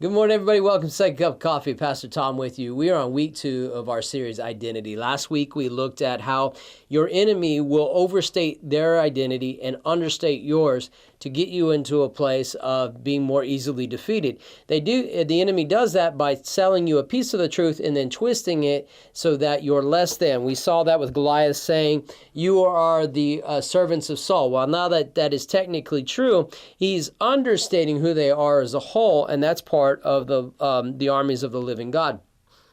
Good morning, everybody. Welcome to Second Cup of Coffee. Pastor Tom with you. We are on week 2 of our series, Identity. Last week, we looked at how your enemy will overstate their identity and understate yours to get you into a place of being more easily defeated. The enemy does that by selling you a piece of the truth and then twisting it so that you're less than. We saw that with Goliath saying, you are the servants of Saul. Well, now that is technically true, he's understating who they are as a whole, and that's part of the armies of the living God.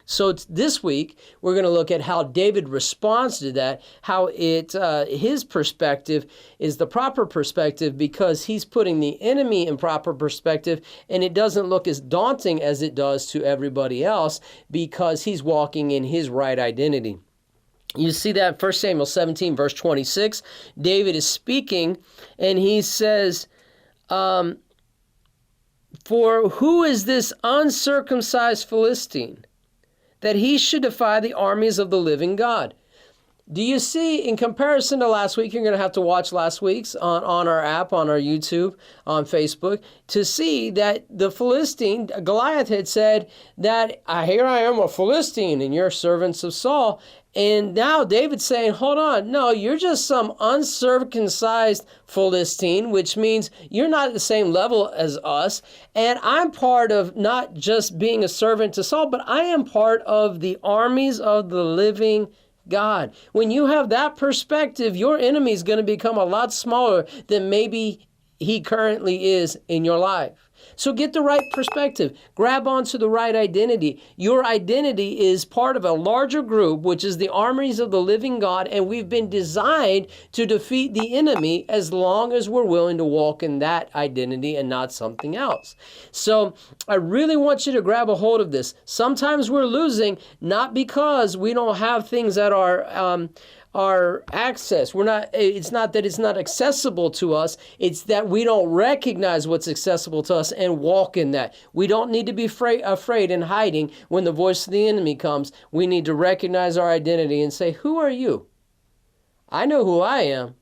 So this week, we're going to look at how David responds to that, how his perspective is the proper perspective because he's putting the enemy in proper perspective, and it doesn't look as daunting as it does to everybody else because he's walking in his right identity. You see that in 1 Samuel 17, verse 26. David is speaking, and he says, For who is this uncircumcised Philistine, that he should defy the armies of the living God? Do you see, in comparison to last week, you're going to have to watch last week's on our app, on our YouTube, on Facebook, to see that the Philistine, Goliath had said that, here I am, a Philistine, and you're servants of Saul. And now David's saying, hold on, no, you're just some uncircumcised Philistine, which means you're not at the same level as us. And I'm part of not just being a servant to Saul, but I am part of the armies of the living God. When you have that perspective, your enemy is going to become a lot smaller than maybe he currently is in your life. So get the right perspective. Grab onto the right identity. Your identity is part of a larger group, which is the armies of the living God, and we've been designed to defeat the enemy as long as we're willing to walk in that identity and not something else. So I really want you to grab a hold of this. Sometimes we're losing not because we don't have things that are our access. It's not that it's not accessible to us. It's that we don't recognize what's accessible to us and walk in that. We don't need to be afraid and hiding when the voice of the enemy comes. We need to recognize our identity and say, who are you? I know who I am.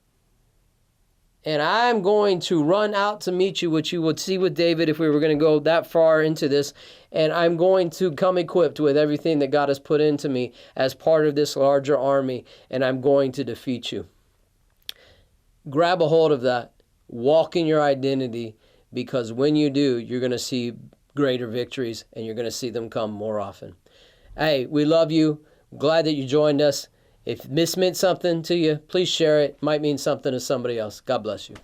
And I'm going to run out to meet you, which you would see with David if we were going to go that far into this. And I'm going to come equipped with everything that God has put into me as part of this larger army. And I'm going to defeat you. Grab a hold of that. Walk in your identity. Because when you do, you're going to see greater victories. And you're going to see them come more often. Hey, we love you. Glad that you joined us. If this meant something to you, please share it. It might mean something to somebody else. God bless you.